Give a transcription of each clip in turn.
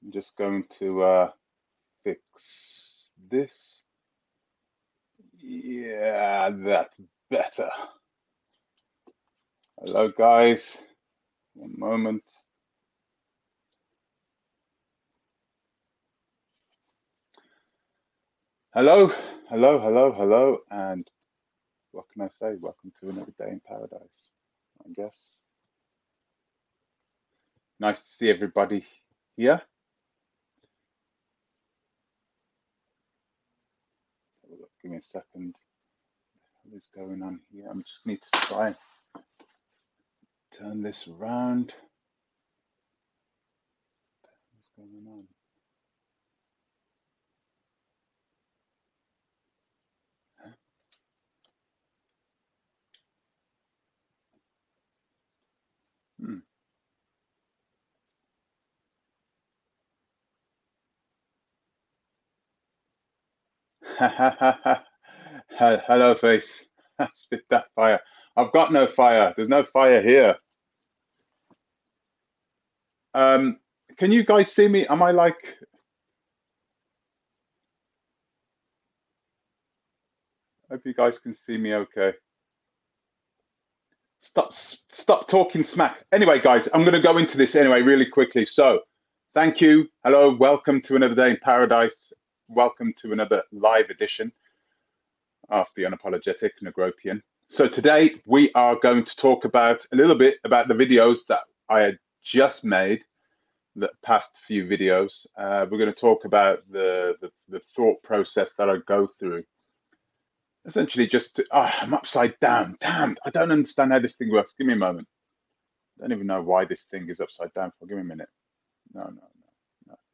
I'm just going to fix this. Yeah, that's better. Hello, guys. One moment. Hello, hello, hello, hello, and what can I say? Welcome to another day in paradise, I guess. Nice to see everybody here. Give me a second. What is going on here? I just need to try and turn this around. What's going on? Hello, face. Spit that fire. I've got no fire. There's no fire here. Can you guys see me? Am I like? Hope you guys can see me okay. Stop talking smack. Anyway, guys, I'm going to go into this anyway really quickly. So, thank you. Hello, welcome to another day in paradise. Welcome to another live edition of the Unapologetic Negropian. So today we are going to talk about a little bit about the videos that I had just made, the past few videos. We're going to talk about the thought process that I go through. Essentially just, I'm upside down. Damn, I don't understand how this thing works. Give me a moment. I don't even know why this thing is upside down for. Give me a minute. No,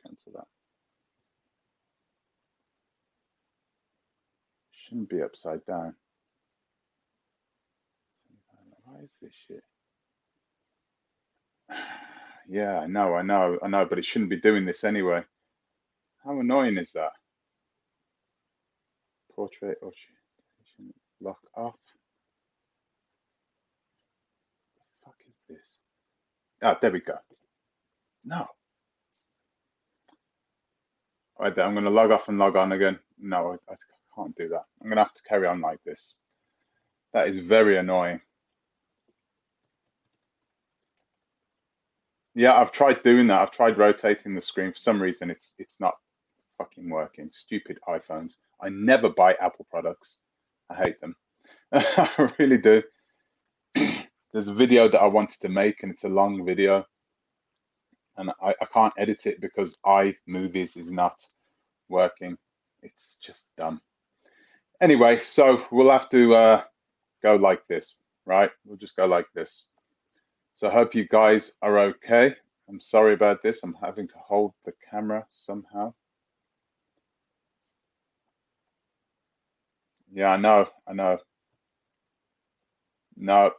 cancel that. Shouldn't be upside down. Why is this shit? Yeah, I know, but it shouldn't be doing this anyway. How annoying is that? Portrait or lock off. What the fuck is this? Ah, there we go. No. Right there, I'm going to log off and log on again. No, I can't do that. I'm going to have to carry on like this. That is very annoying. Yeah, I've tried doing that. I've tried rotating the screen. For some reason, it's not fucking working. Stupid iPhones. I never buy Apple products. I hate them. I really do. There's a video that I wanted to make, and it's a long video, and I can't edit it because iMovies is not working. It's just dumb. Anyway, so we'll have to go like this, right? We'll just go like this. So I hope you guys are okay. I'm sorry about this. I'm having to hold the camera somehow. Yeah, I know. No,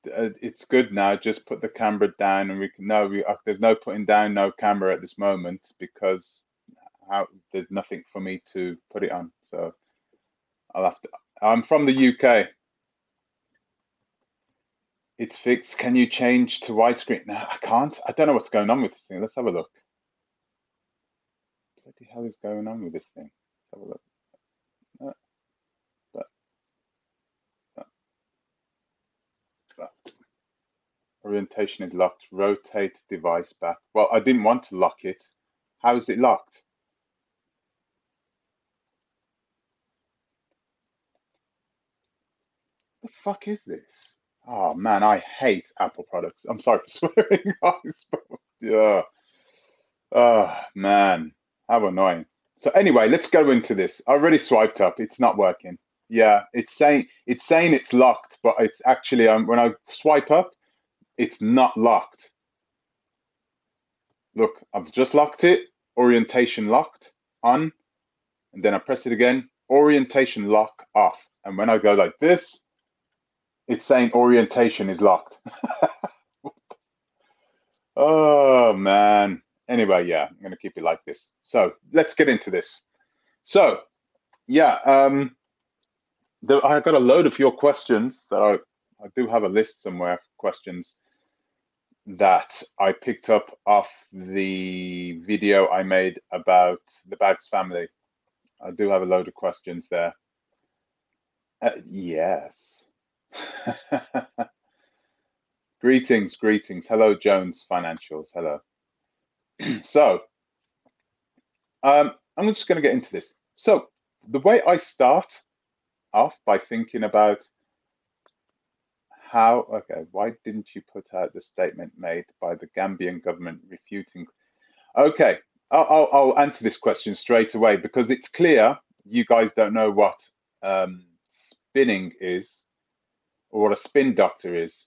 it's good now. Just put the camera down, and we can. No, there's no putting down no camera at this moment because there's nothing for me to put it on. So I'll have to. I'm from the UK. It's fixed. Can you change to widescreen? No, I can't. I don't know what's going on with this thing. Let's have a look. What the hell is going on with this thing? Let's have a look. Orientation is locked. Rotate device back. Well, I didn't want to lock it. How is it locked? The fuck is this? Oh man, I hate Apple products. I'm sorry for swearing, guys, but yeah. Oh man, how annoying. So anyway, let's go into this. I already swiped up. It's not working. Yeah, it's saying it's locked, but it's actually when I swipe up, it's not locked. Look, I've just locked it. Orientation locked on, and then I press it again. Orientation lock off. And when I go like this, it's saying orientation is locked. Oh man. Anyway, yeah, I'm gonna keep it like this. So let's get into this. So yeah, I got a load of your questions that I do have a list somewhere for questions. that I picked up off the video I made about the Bags family. I do have a load of questions there. Yes. Greetings, greetings. Hello, Jones Financials. Hello. So, I'm just going to get into this. So, the way I start off by thinking about how, okay, why didn't you put out the statement made by the Gambian government refuting? Okay, I'll answer this question straight away because it's clear you guys don't know what spinning is or what a spin doctor is,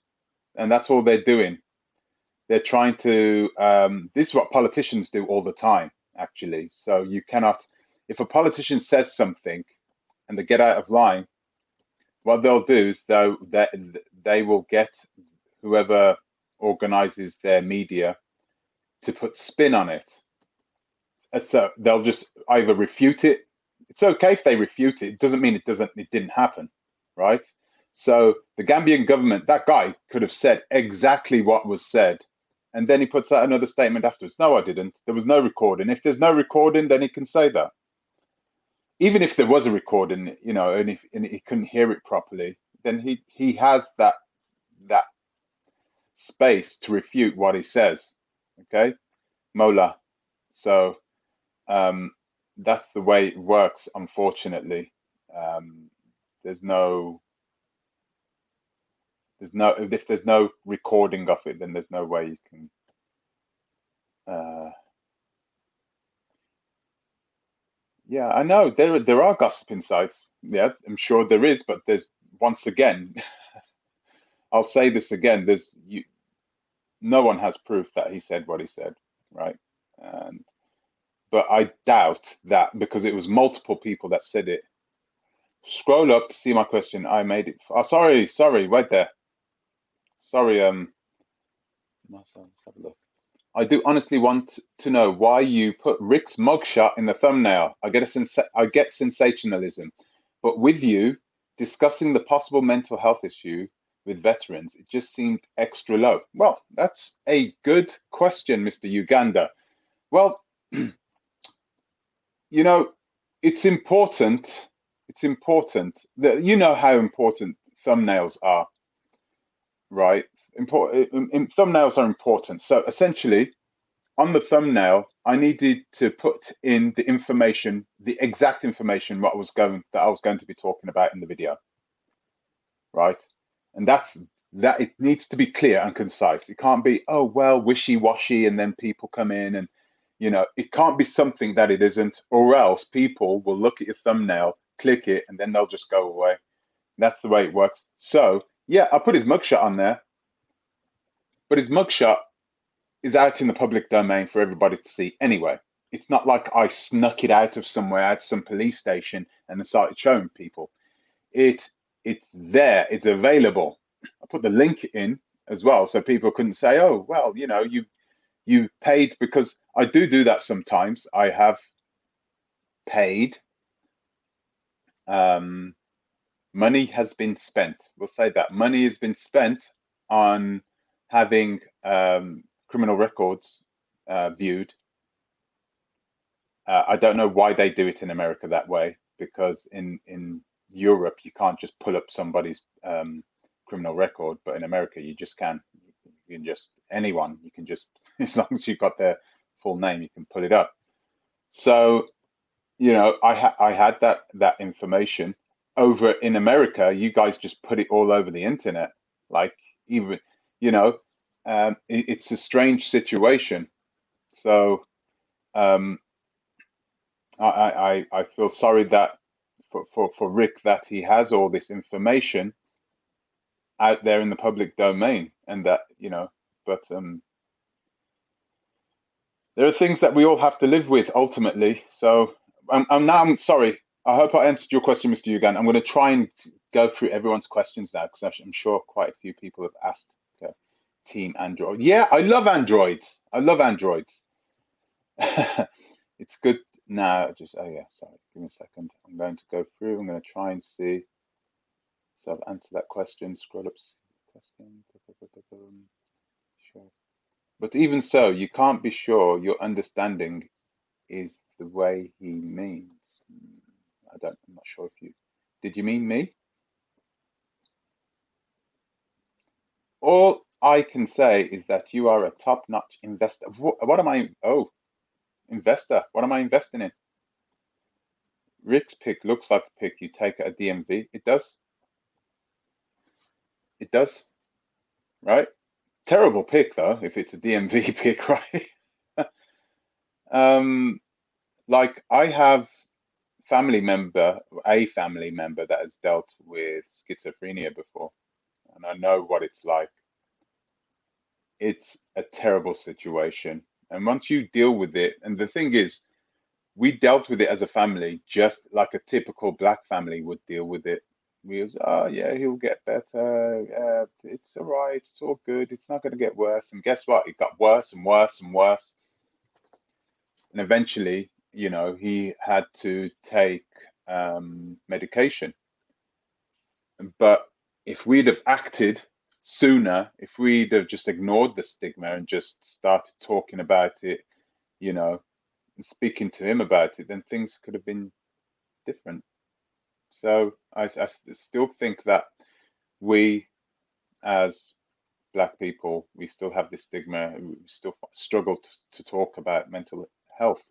and that's all they're doing. They're trying to, this is what politicians do all the time, actually. So you cannot, if a politician says something and they get out of line, what they'll do is they will get whoever organizes their media to put spin on it. So they'll just either refute it. It's okay if they refute it. It doesn't mean it didn't happen, right? So the Gambian government, that guy could have said exactly what was said, and then he puts out another statement afterwards. No, I didn't. There was no recording. If there's no recording, then he can say that. Even if there was a recording, you know, and if he couldn't hear it properly, then he has that space to refute what he says. Okay, Mola. So that's the way it works, unfortunately. There's no if there's no recording of it, then there's no way you can yeah, I know there are gossiping sites. Yeah, I'm sure there is, but there's once again, I'll say this again, no one has proof that he said what he said, right? And but I doubt that because it was multiple people that said it. Scroll up to see my question. I made it. Oh, sorry, right there. Sorry, let's have a look. I do honestly want to know why you put Rick's mugshot in the thumbnail. I get sensationalism, but with you discussing the possible mental health issue with veterans, it just seemed extra low. Well, that's a good question, Mr. Uganda. Well, you know, it's important. It's important that you know how important thumbnails are, right? Thumbnails are important. So essentially, on the thumbnail, I needed to put in the information, the exact information that I was going to be talking about in the video, right? And that it needs to be clear and concise. It can't be, oh well, wishy-washy, and then people come in and it can't be something that it isn't, or else people will look at your thumbnail, click it, and then they'll just go away. That's the way it works. So yeah, I put his mugshot on there, but his mugshot is out in the public domain for everybody to see anyway. It's not like I snuck it out of somewhere, out some police station, and then started showing people. It's there. It's available. I put the link in as well, so people couldn't say, "Oh, well, you paid," because I do that sometimes. I have paid. Money has been spent. We'll say that money has been spent on having criminal records viewed. I don't know why they do it in America that way, because in Europe you can't just pull up somebody's criminal record, but in America you just can. You can just anyone. You can just as long as you've got their full name, you can pull it up. So I had that information over in America. You guys just put it all over the internet, like even it's a strange situation. So. I feel sorry that for Rick that he has all this information out there in the public domain, and that but there are things that we all have to live with ultimately. So I'm sorry. I hope I answered your question, Mr. Ugan. I'm going to try and go through everyone's questions now because I'm sure quite a few people have asked. Team Android. Yeah, I love androids. I love androids. It's good now. Oh yeah, sorry. Give me a second. I'm going to go through. I'm going to try and see. So I've answered that question. Scroll up. Question. Sure. But even so, you can't be sure your understanding is the way he means. I'm not sure if you, did you mean me? All I can say is that you are a top-notch investor. What am I? Oh, investor. What am I investing in? Rick's pick looks like a pick you take at a DMV. It does. It does. Right? Terrible pick though, if it's a DMV pick, right? um, like I have a family member that has dealt with schizophrenia before, and I know what it's like. It's a terrible situation. And once you deal with it, and the thing is, we dealt with it as a family, just like a typical black family would deal with it. We was, oh yeah, he'll get better. Yeah, it's all right. It's all good. It's not going to get worse. And guess what? It got worse and worse and worse. And eventually, he had to take medication. But if we'd have acted sooner, if we'd have just ignored the stigma and just started talking about it, and speaking to him about it, then things could have been different. So I still think that we, as Black people, we still have this stigma. We still struggle to talk about mental health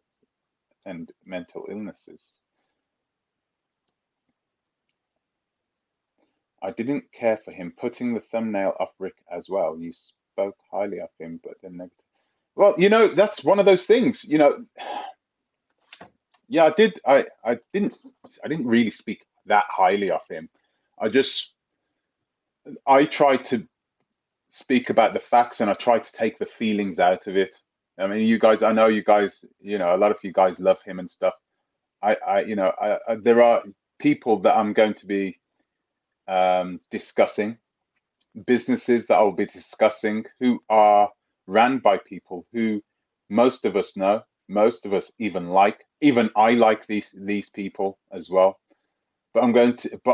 and mental illnesses. I didn't care for him putting the thumbnail off Rick as well. You spoke highly of him, but then negative. Well, that's one of those things. Yeah, I did. I didn't really speak that highly of him. I try to speak about the facts and I try to take the feelings out of it. I mean, you guys, I know you guys, a lot of you guys love him and stuff. There are people that I'm going to be discussing, businesses that I'll be discussing who are ran by people who most of us know, most of us even I like these people as well. But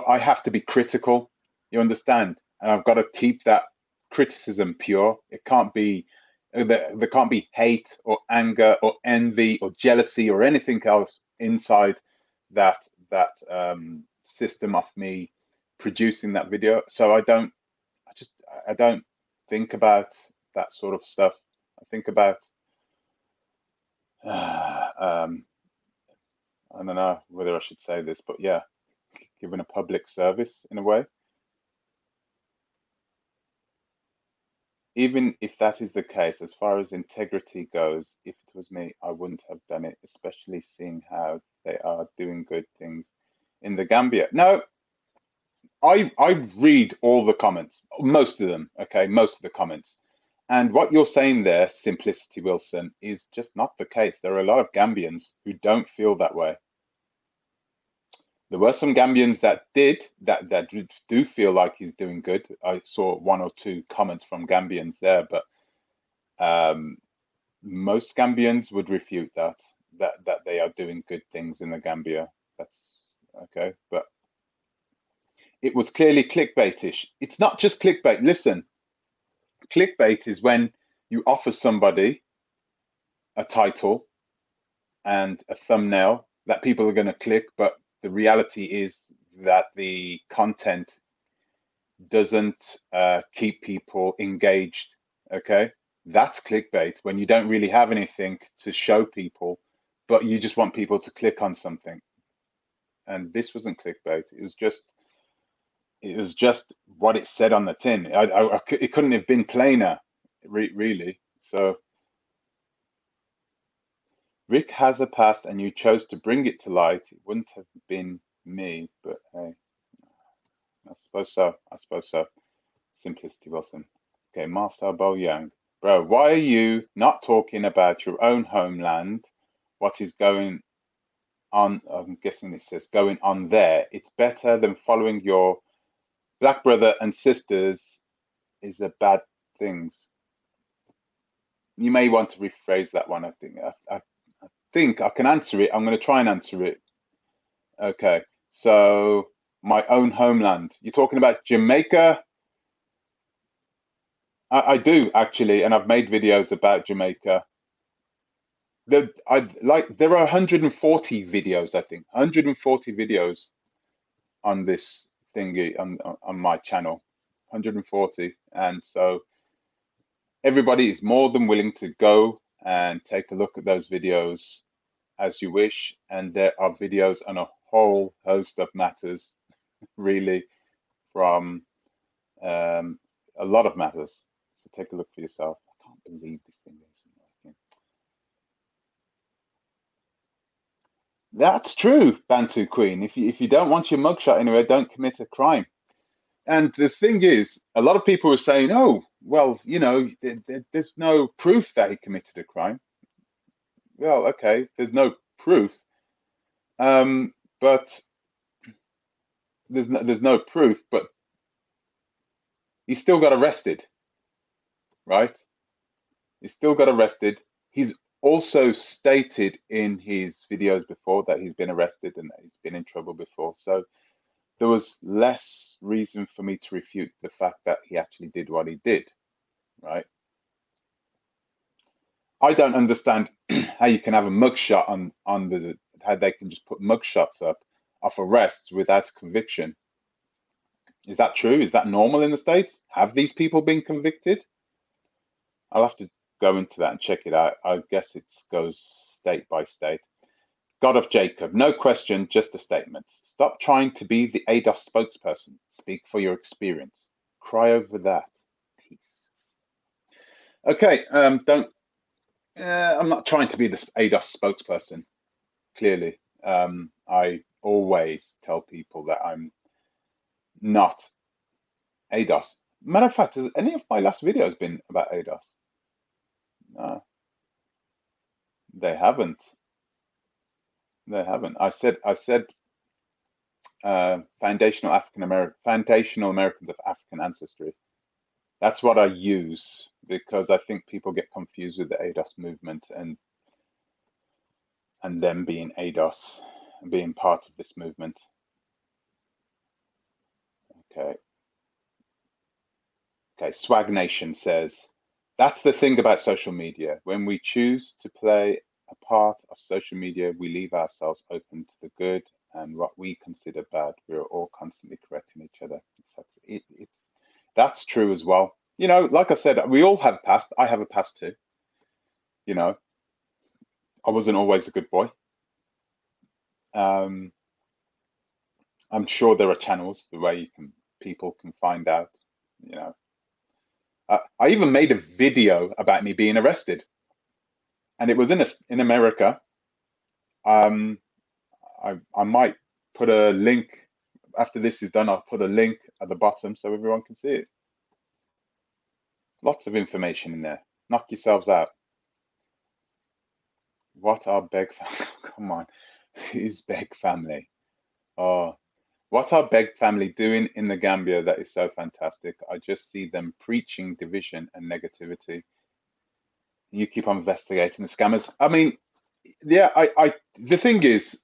I have to be critical. You understand? And I've got to keep that criticism pure. It can't be there can't be hate or anger or envy or jealousy or anything else inside that system of me producing that video. So I don't think about that sort of stuff. I think about I don't know whether I should say this, but yeah, giving a public service in a way. Even if that is the case, as far as integrity goes, if it was me, I wouldn't have done it, especially seeing how they are doing good things in the Gambia. No, I read all the comments, most of them, okay, most of the comments. And what you're saying there, Simplicity Wilson, is just not the case. There are a lot of Gambians who don't feel that way. There were some Gambians that do feel like he's doing good. I saw one or two comments from Gambians there, but most Gambians would refute that they are doing good things in the Gambia. That's okay, but it was clearly clickbaitish. It's not just clickbait. Listen, clickbait is when you offer somebody a title and a thumbnail that people are going to click, but the reality is that the content doesn't keep people engaged. Okay, that's clickbait when you don't really have anything to show people, but you just want people to click on something. And this wasn't clickbait. It was just what it said on the tin. It couldn't have been plainer, really. So Rick has a past, and you chose to bring it to light. It wouldn't have been me, but hey, I suppose so. I suppose so. Simplicity Wilson. Okay, Master Bo Young. Bro, why are you not talking about your own homeland? What is going on? I'm guessing this says going on there. It's better than following your black brother and sisters is the bad things. You may want to rephrase that one. I think I can answer it. I'm going to try and answer it. Okay, so my own homeland. You're talking about Jamaica. I do actually, and I've made videos about Jamaica. There are 140 videos, I think, 140 videos on this thingy on my channel, 140, and so everybody is more than willing to go and take a look at those videos as you wish. And there are videos on a whole host of matters, really, from a lot of matters. So take a look for yourself. I can't believe this thing is working. That's true, Bantu Queen. If you don't want your mugshot anyway, don't commit a crime. And the thing is, a lot of people were saying, "Oh, well, there's no proof that he committed a crime." Well, okay, there's no proof, but there's no proof, but he still got arrested, right? He still got arrested. He's also stated in his videos before that he's been arrested and that he's been in trouble before. So there was less reason for me to refute the fact that he actually did what he did, right? I don't understand how you can have a mugshot on the how they can just put mugshots up of arrests without a conviction. Is that true? Is that normal in the States? Have these people been convicted? I'll have to go into that and check it out. I guess it goes state by state. God of Jacob, no question, just a statement. Stop trying to be the ADOS spokesperson. Speak for your experience. Cry over that. Peace. Okay, don't. I'm not trying to be the ADOS spokesperson. Clearly, I always tell people that I'm not ADOS. Matter of fact, has any of my last videos been about ADOS? No, they haven't. They haven't. I said foundational Americans of African ancestry. That's what I use because I think people get confused with the ADOS movement and them being ADOS and being part of this movement. Okay. Okay, Swag Nation says, that's the thing about social media. When we choose to play a part of social media, we leave ourselves open to the good and what we consider bad. We're all constantly correcting each other. That's true as well. Like I said, we all have past. I have a past too. I wasn't always a good boy. I'm sure there are channels the way people can find out. I even made a video about me being arrested, and it was in America. I might put a link after this is done. I'll put a link at the bottom so everyone can see it. Lots of information in there. Knock yourselves out. What are Beg? Come on, who's Beg family? Oh, what are Beg family doing in the Gambia that is so fantastic? I just see them preaching division and negativity. You keep on investigating the scammers. I mean, yeah, the thing is,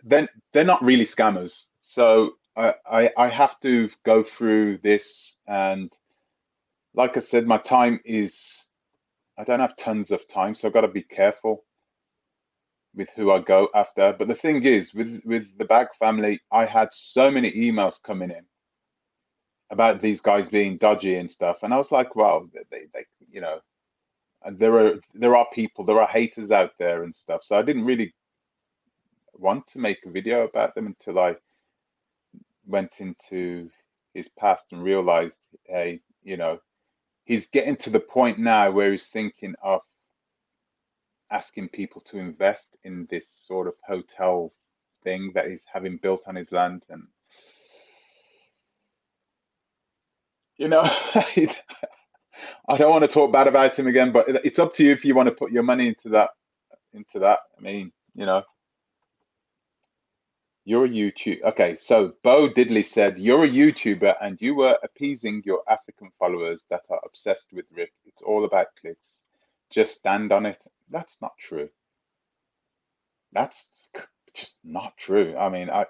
they're not really scammers. So I have to go through this, and like I said, my time is, I don't have tons of time, so I've got to be careful with who I go after. But the thing is, with the Bag family, I had so many emails coming in about these guys being dodgy and stuff, and I was like, well, they and there are people, there are haters out there and stuff. So I didn't really want to make a video about them until I went into his past and realized, hey, he's getting to the point now where he's thinking of asking people to invest in this sort of hotel thing that he's having built on his land. And, I don't want to talk bad about him again, but it's up to you if you want to put your money into that. I mean, you're a YouTuber. Okay, so Bo Diddley said, you're a YouTuber and you were appeasing your African followers that are obsessed with Rick. It's all about clicks. Just stand on it. That's not true. That's just not true. I mean, I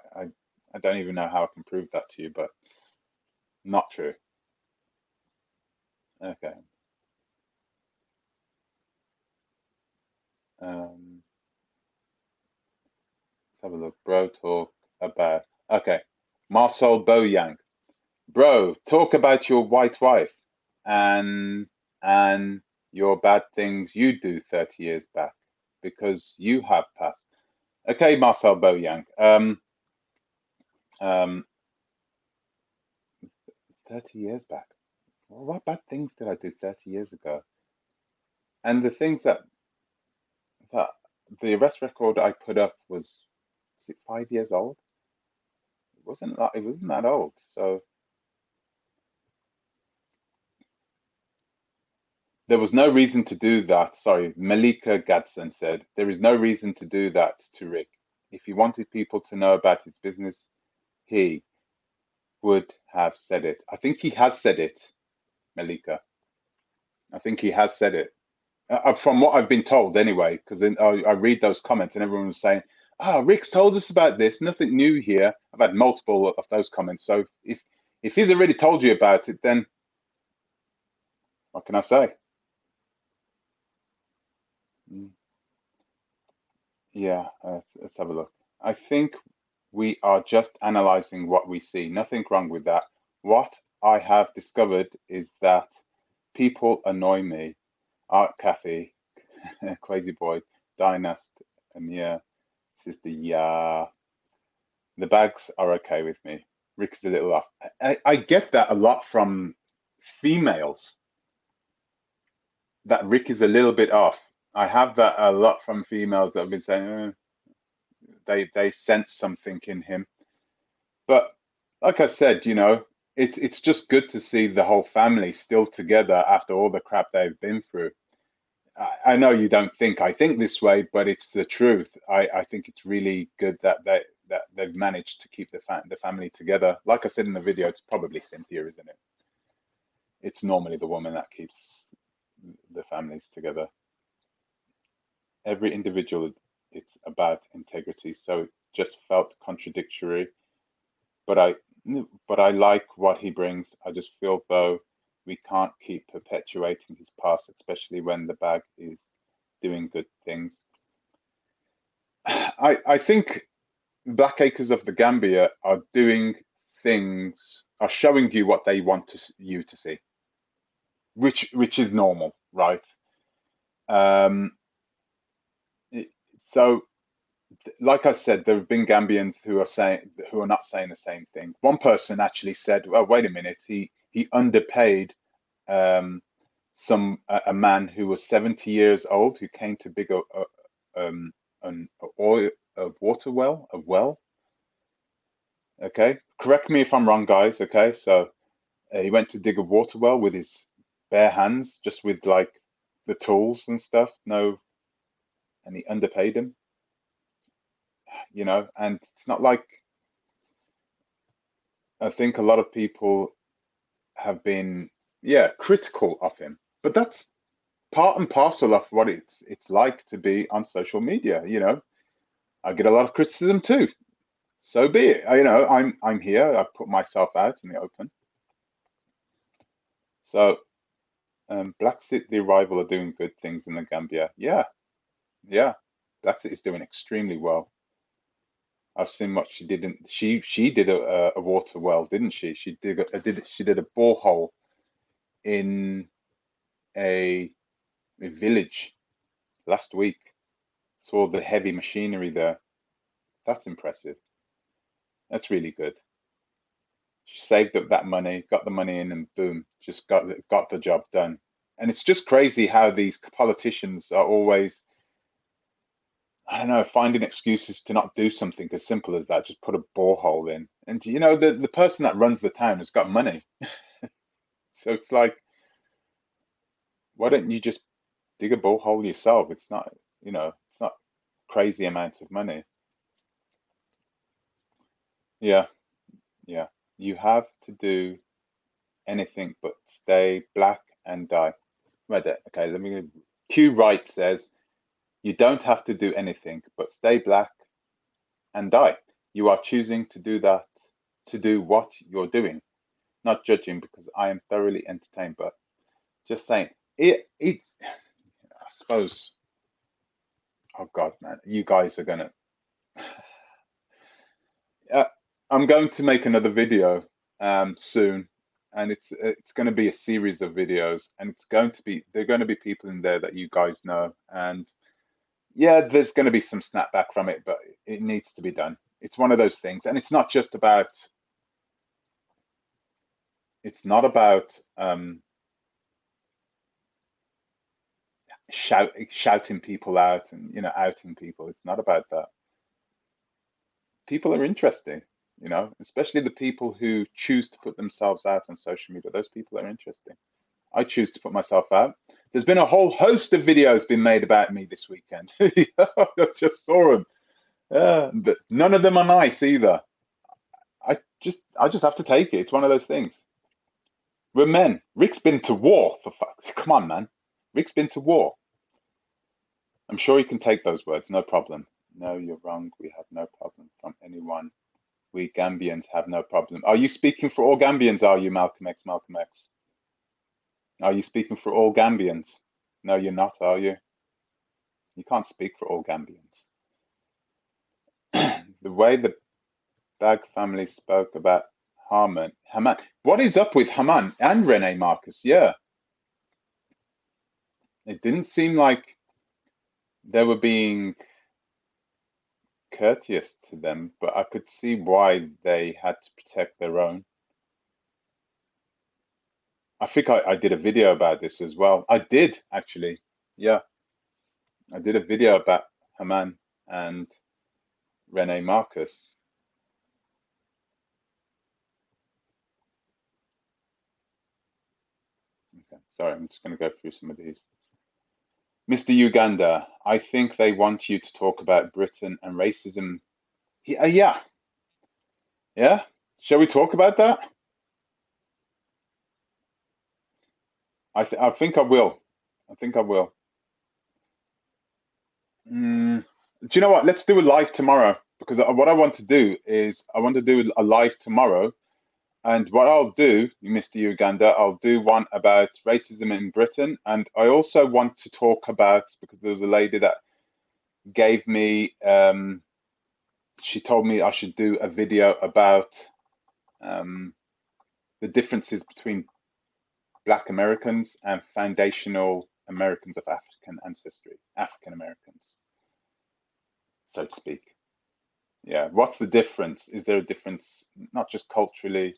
don't even know how I can prove that to you, but not true. Okay. Let's have a look. Bro, talk about. Okay. Marcel Boyang. Bro, talk about your white wife and and your bad things you do 30 years back because you have passed. Okay, Marcel Boyang. Um, 30 years back. Well, what bad things did I do 30 years ago? And the things that the arrest record I put up was it 5 years old? It wasn't that old. So there was no reason to do that. Sorry, Malika Gadsden said there is no reason to do that to Rick. If he wanted people to know about his business, he would have said it. I think he has said it, Malika. I think he has said it. From what I've been told, anyway, because I read those comments and everyone was saying, "Ah, Rick's told us about this. Nothing new here." I've had multiple of those comments. So if he's already told you about it, then what can I say? Mm, yeah, let's have a look. I think we are just analyzing what we see. Nothing wrong with that. What I have discovered is that people annoy me. Art Cafe, Crazy Boy, Dynast, Amir, Sister Ya. The bags are okay with me. Rick's a little off. I get that a lot from females, that Rick is a little bit off. I have that a lot from females that have been saying they sense something in him. But like I said, it's just good to see the whole family still together after all the crap they've been through. I know you don't think I think this way, but it's the truth. I think it's really good that they've managed to keep the family together. Like I said in the video, it's probably Cynthia, isn't it? It's normally the woman that keeps the families together. Every individual, it's about integrity. So it just felt contradictory, but I like what he brings. I just feel though we can't keep perpetuating his past, especially when the bag is doing good things. I think Black Acres of the Gambia are doing things, are showing you what they want you to see, which is normal, right? Um, so, like I said, there have been Gambians who are not saying the same thing. One person actually said, "Well, wait a minute, he underpaid a man who was 70 years old who came to dig an oil a water well, a well." Okay, correct me if I'm wrong, guys. Okay, so he went to dig a water well with his bare hands, just with like the tools and stuff. No, and he underpaid him, and it's not like I think a lot of people have been, yeah, critical of him, but that's part and parcel of what it's like to be on social media. I get a lot of criticism too. So be it. I'm here. I've put myself out in the open. So Black City Rival are doing good things in the Gambia. Yeah, yeah. Black City is doing extremely well. I've seen what she did. She did a water well, didn't she? She did a borehole in a, a village last week. Saw the heavy machinery there. That's impressive. That's really good. She saved up that money, got the money in, and boom, just got the job done. And it's just crazy how these politicians are always, I don't know, finding excuses to not do something as simple as that. Just put a borehole in, and the person that runs the town has got money, so it's like, why don't you just dig a borehole yourself? It's not crazy amounts of money. Yeah, yeah. You have to do anything but stay black and die. Right there. Okay, let me. Q Wright says you don't have to do anything but stay black and die. You are choosing to do that, to do what you're doing, not judging because I am thoroughly entertained. But Just saying. I suppose, oh God, man, you guys are gonna, uh, I'm going to make another video soon, and it's going to be a series of videos, and there are going to be people in there that you guys know, and yeah, there's going to be some snapback from it, but it needs to be done. It's one of those things, and it's not just about, it's not about shouting people out and outing people. It's not about that. People are interesting, especially the people who choose to put themselves out on social media. Those people are interesting. I choose to put myself out. There's been a whole host of videos been made about me this weekend. I just saw them. Yeah, but none of them are nice either. I just have to take it. It's one of those things. We're men. Rick's been to war, for fuck. Come on, man. Rick's been to war. I'm sure he can take those words, no problem. No, you're wrong. We have no problem from anyone. We Gambians have no problem. Are you speaking for all Gambians, are you, Malcolm X, Malcolm X? Are you speaking for all Gambians? No, you're not, are you? You can't speak for all Gambians. The way the Bag family spoke about Haman. What is up with Haman and Renee Marcus? Yeah. It didn't seem like they were being courteous to them, but I could see why they had to protect their own. I think I did a video about this as well. I did, actually. Yeah. I did a video about Haman and Renee Marcus. Okay, sorry, I'm just going to go through some of these. Mr. Uganda, I think they want you to talk about Britain and racism. Yeah. Yeah. Shall we talk about that? I think I will. I think I will. Do you know what? Let's do a live tomorrow, because what I want to do is I want to do a live tomorrow. And what I'll do, Mr. Uganda, I'll do one about racism in Britain. And I also want to talk about, because there was a lady that gave me, she told me I should do a video about the differences between Black Americans and foundational Americans of African ancestry, African Americans, so to speak. Yeah, what's the difference? Is there a difference, not just culturally,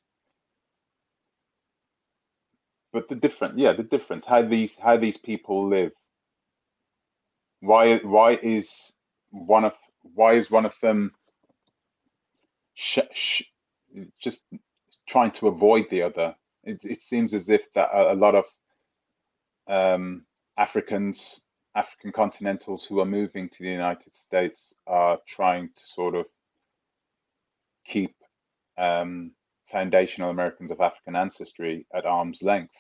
but the difference, how these people live. Why is one of them just trying to avoid the other? It seems as if that a lot of African continentals who are moving to the United States are trying to sort of keep foundational Americans of African ancestry at arm's length,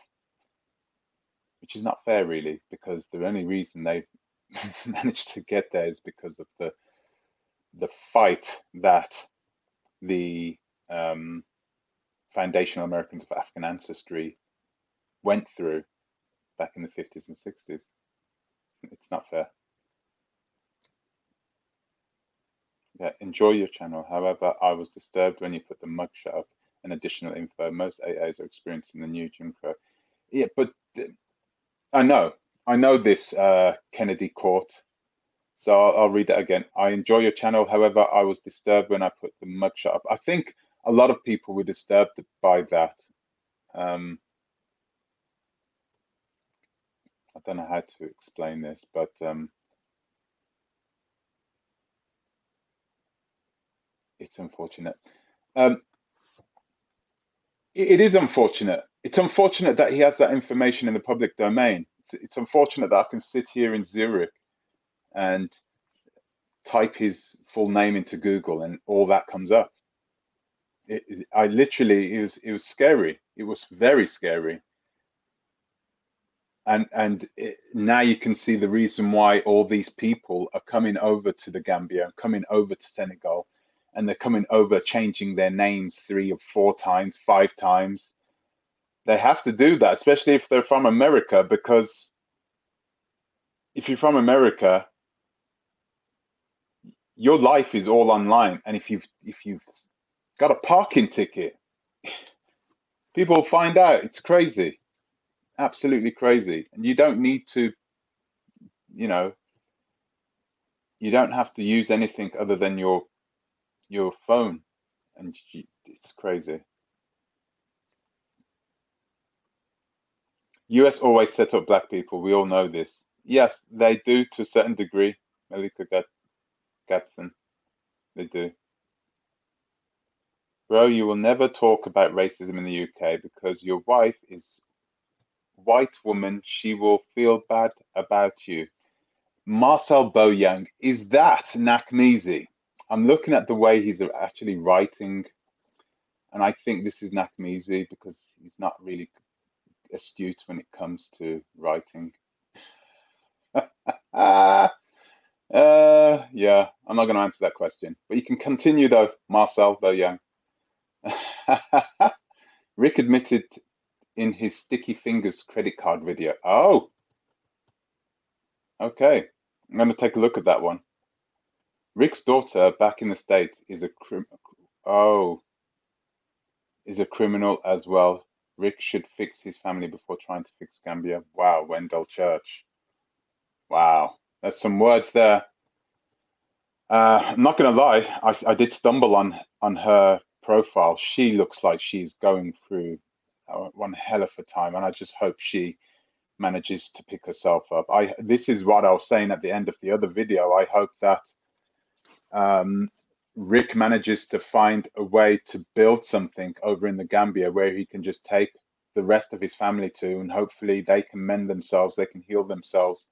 which is not fair, really, because the only reason they've managed to get there is because of the fight that the foundational Americans of African ancestry went through back in the 50s and 60s. It's not fair. Yeah, enjoy your channel. However, I was disturbed when you put the mugshot up and additional info. Most AAs are experiencing the new Jim Crow. Yeah, but I know this Kennedy quote, so I'll read it again. I enjoy your channel. However, I was disturbed when I put the mugshot up. I think a lot of people were disturbed by that. I don't know how to explain this, but it's unfortunate. It is unfortunate. It's unfortunate that he has that information in the public domain. It's unfortunate that I can sit here in Zurich and type his full name into Google and all that comes up. I literally, it was scary. It was very scary. And now you can see the reason why all these people are coming over to the Gambia, coming over to Senegal, and they're coming over changing their names 3 or 4 times, 5 times. They have to do that, especially if they're from America, because if you're from America, your life is all online. And if you've got a parking ticket, people find out. It's crazy, absolutely crazy. And you don't need to, you know, you don't have to use anything other than your phone, and it's crazy. US always set up black people. We all know this. Yes, they do to a certain degree. Malika Gatson, they do. Bro, you will never talk about racism in the UK because your wife is white woman. She will feel bad about you. Marcel Boyang, is that Nakmeezy? I'm looking at the way he's actually writing, and I think this is Nakmeezy because he's not really astute when it comes to writing. Yeah, I'm not going to answer that question, but you can continue though, Marcel Boyang. Rick admitted in his Sticky Fingers credit card video. Oh, okay. I'm going to take a look at that one. Rick's daughter back in the States is is a criminal as well. Rick should fix his family before trying to fix Gambia. Wow, Wendell Church. Wow, that's some words there. I'm not going to lie, I did stumble on her profile. She looks like she's going through one hell of a time, and I just hope she manages to pick herself up. This is what I was saying at the end of the other video. I hope that Rick manages to find a way to build something over in the Gambia where he can just take the rest of his family to, and hopefully they can mend themselves, they can heal themselves.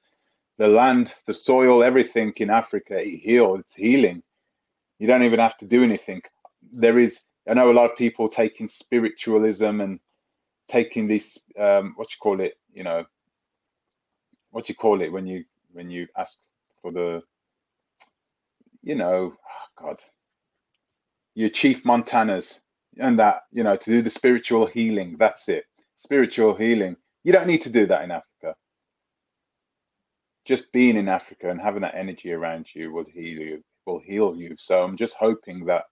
The land, the soil, everything in Africa, it's healing. You don't even have to do anything. I know a lot of people taking spiritualism and taking this, what you call it, what you call it when you ask for the, oh God, your Chief Montanas and that, to do the spiritual healing. That's it. Spiritual healing. You don't need to do that in Africa. Just being in Africa and having that energy around you will heal you, So I'm just hoping that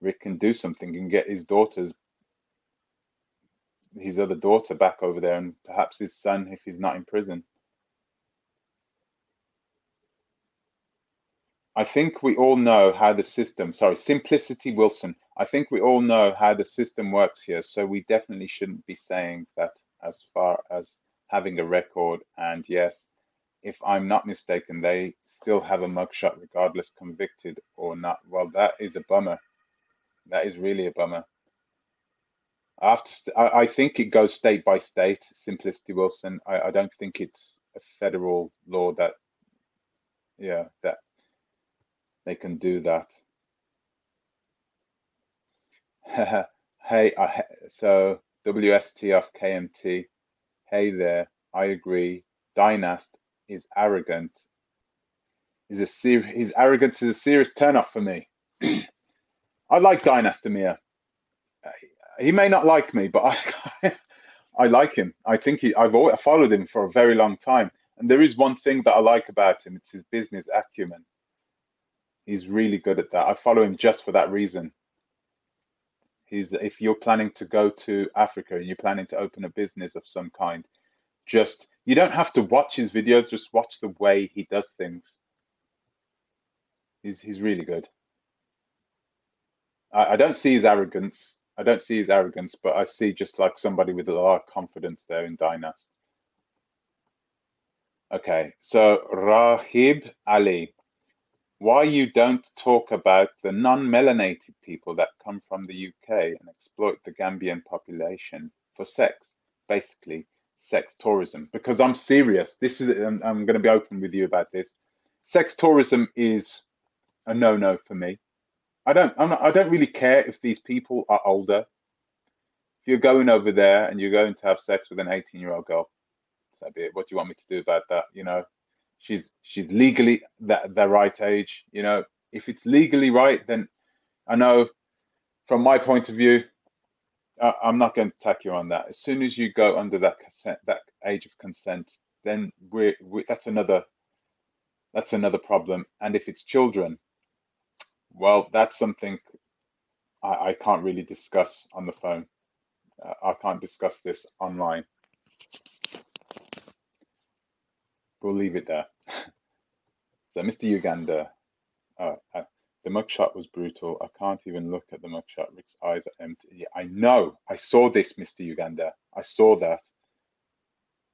Rick can do something and get his other daughter back over there, and perhaps his son if he's not in prison. I think we all know how the system, sorry, Simplicity Wilson. I think we all know how the system works here, so we definitely shouldn't be saying that as far as having a record. And yes, if I'm not mistaken, they still have a mugshot regardless convicted or not. Well, that is a bummer. That is really a bummer. I think it goes state by state, Simplicity Wilson. I don't think it's a federal law that, that they can do that. Hey, so WST of KMT. Hey there, I agree. Dynast is arrogant. His arrogance is a serious turnoff for me. I like Dynast Amir. He may not like me, but I like him. I think I've followed him for a very long time, and there is one thing that I like about him. It's his business acumen. He's really good at that. I follow him just for that reason. If you're planning to go to Africa and you're planning to open a business of some kind, you don't have to watch his videos, just watch the way he does things. He's really good. I don't see his arrogance. But I see just like somebody with a lot of confidence there in Dynast. Okay, so Rahib Ali, why you don't talk about the non-melanated people that come from the UK and exploit the Gambian population for sex, basically sex tourism? Because I'm serious. I'm going to be open with you about this. Sex tourism is a no-no for me. I don't really care if these people are older. If you're going over there and you're going to have sex with an 18-year-old girl, so be it. What do you want me to do about that? She's legally the right age. If it's legally right, then I know from my point of view, I'm not going to attack you on that. As soon as you go under that consent, that age of consent, then that's another problem. And if it's children, well, that's something I can't really discuss on the phone. I can't discuss this online. We'll leave it there. So, Mr. Uganda, the mugshot was brutal. I can't even look at the mugshot. Rick's eyes are empty. Yeah, I know. I saw this, Mr. Uganda. I saw that.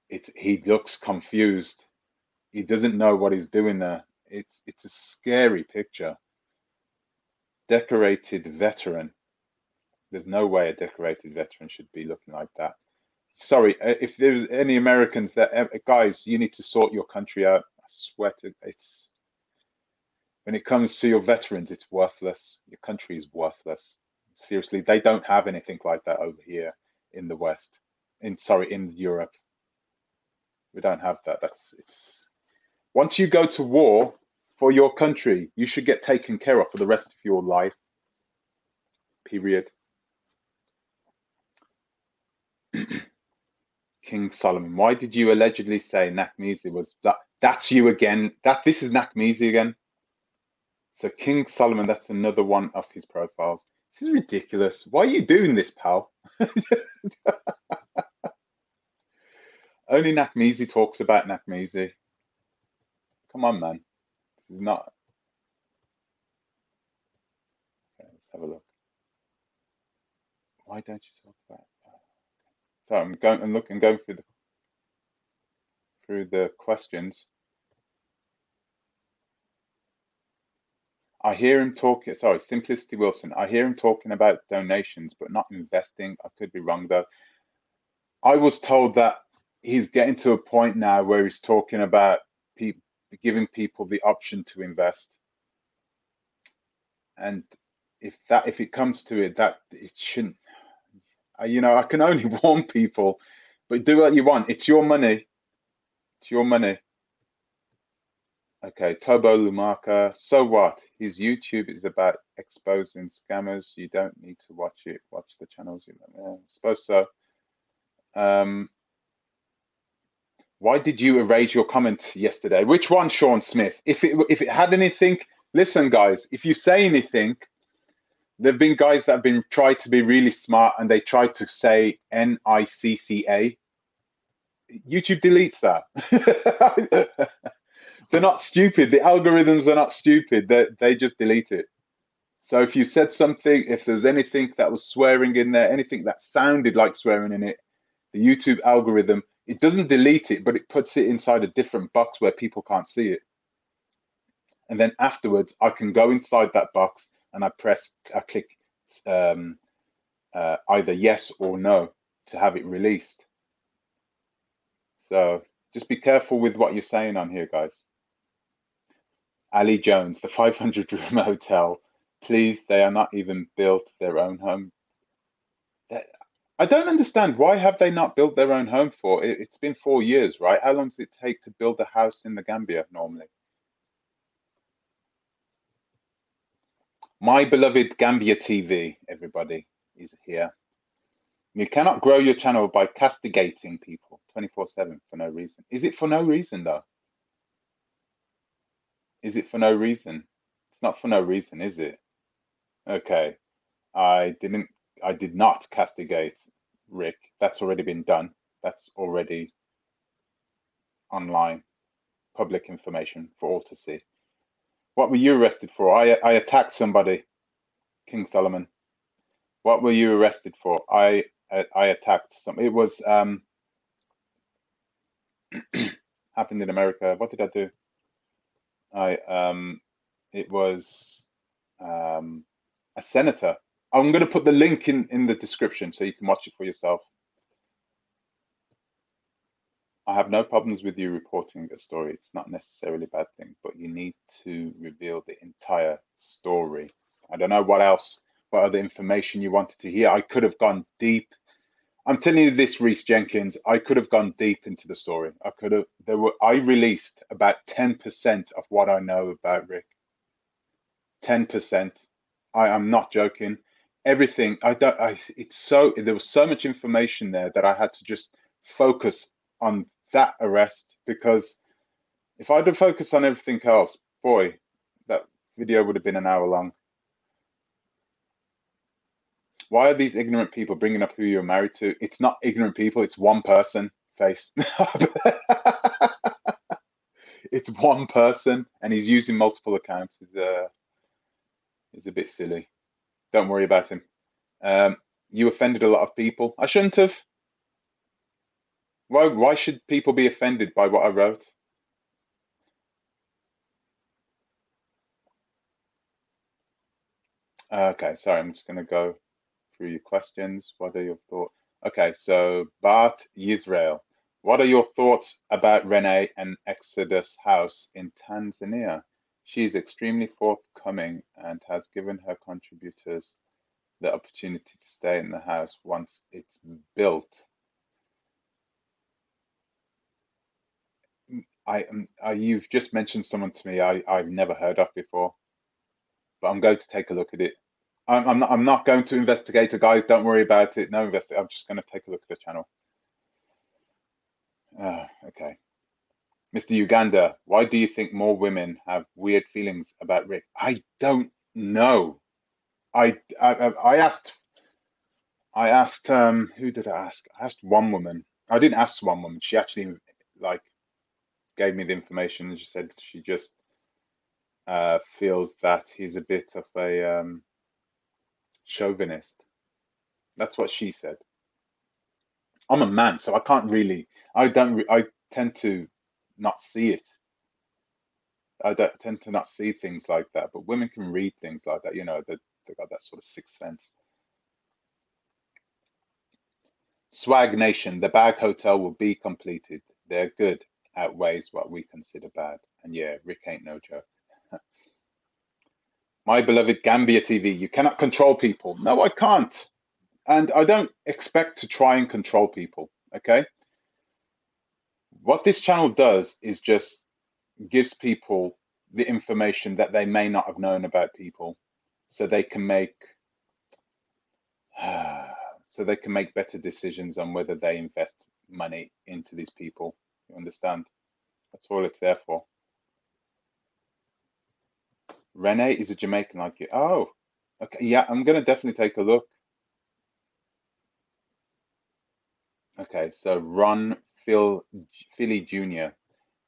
He looks confused. He doesn't know what he's doing there. It's a scary picture. Decorated veteran. There's no way a decorated veteran should be looking like that. Sorry, if there's any Americans that, guys, you need to sort your country out. I swear to, it's, when it comes to your veterans, it's worthless. Your country is worthless. Seriously, they don't have anything like that over here in the West. In Europe. We don't have that. Once you go to war for your country, you should get taken care of for the rest of your life. Period. King Solomon, why did you allegedly say Nakmizi was that? That's you again. This is Nakmizi again. So King Solomon, that's another one of his profiles. This is ridiculous. Why are you doing this, pal? Only Nakmizi talks about Nakmizi. Come on, man. This is not. Okay, let's have a look. Why don't you talk about that? So I'm going and going through the questions. I hear him talking. Sorry, Simplicity Wilson. I hear him talking about donations, but not investing. I could be wrong though. I was told that he's getting to a point now where he's talking about giving people the option to invest. And if it comes to it, that it shouldn't. I can only warn people, but do what you want. It's your money. It's your money. Okay, Tobo Lumaka. So what? His YouTube is about exposing scammers. You don't need to watch it. Watch the channels. I suppose so. Why did you erase your comment yesterday? Which one, Sean Smith? If it had anything, listen, guys. If you say anything, there've been guys that have been tried to be really smart and they tried to say NICCA. YouTube deletes that. They're not stupid. The algorithms are not stupid. They just delete it. So if you said something, if there's anything that was swearing in there, anything that sounded like swearing in it, the YouTube algorithm, it doesn't delete it, but it puts it inside a different box where people can't see it. And then afterwards, I can go inside that box and I click either yes or no to have it released. So just be careful with what you're saying on here, guys. Ali Jones, the 500-room hotel. Please, they are not even built their own home. I don't understand. Why have they not built their own home for? It's been 4 years, right? How long does it take to build a house in the Gambia normally? My beloved Gambia TV, everybody, is here. You cannot grow your channel by castigating people 24/7 for no reason. Is it for no reason, though? Is it for no reason? It's not for no reason, is it? Okay. I did not castigate Rick. That's already been done. That's already online, public information for all to see. What were you arrested for? I attacked somebody, King Solomon. What were you arrested for? I attacked some. It was happened in America. What did I do? It was a senator. I'm going to put the link in the description so you can watch it for yourself. I have no problems with you reporting the story. It's not necessarily a bad thing, but you need to reveal the entire story. I don't know what other information you wanted to hear. I could have gone deep. I'm telling you this, Reese Jenkins, I could have gone deep into the story. I released about 10% of what I know about Rick. 10%. I am not joking. everything. There was so much information there that I had to just focus on that arrest, because if I'd have focused on everything else, boy, that video would have been an hour long. Why are these ignorant people bringing up who you're married to? It's not ignorant people. It's one person. Face. It's one person, and he's using multiple accounts. Is a bit silly. Don't worry about him. You offended a lot of people. I shouldn't have. Why should people be offended by what I wrote? Okay, sorry, I'm just going to go through your questions. What are your thoughts? Okay, so Bart Yisrael, what are your thoughts about Renee and Exodus House in Tanzania? She's extremely forthcoming and has given her contributors the opportunity to stay in the house once it's built. You've just mentioned someone to me I've never heard of before, but I'm going to take a look at it. I'm not going to investigate it, guys. Don't worry about it. No investigate. I'm just going to take a look at the channel. Okay. Mr. Uganda, why do you think more women have weird feelings about Rick? I don't know. I asked who did I ask? I asked one woman. I didn't ask one woman. She actually like gave me the information, and she said she just feels that he's a bit of a chauvinist. That's what she said. I'm a man, so I can't really. I tend to not see it. I don't tend to not see things like that. But women can read things like that. You know, they got that sort of sixth sense. Swag Nation, the bag hotel will be completed. Their good outweighs what we consider bad. And yeah, Rick ain't no joke. My beloved Gambia TV, you cannot control people. No, I can't. And I don't expect to try and control people. Okay. What this channel does is just gives people the information that they may not have known about people, so they can make better decisions on whether they invest money into these people. You understand? That's all it's there for. Renee is a Jamaican like you. Oh, okay. Yeah, I'm gonna definitely take a look. Okay, so Ron Philly Jr.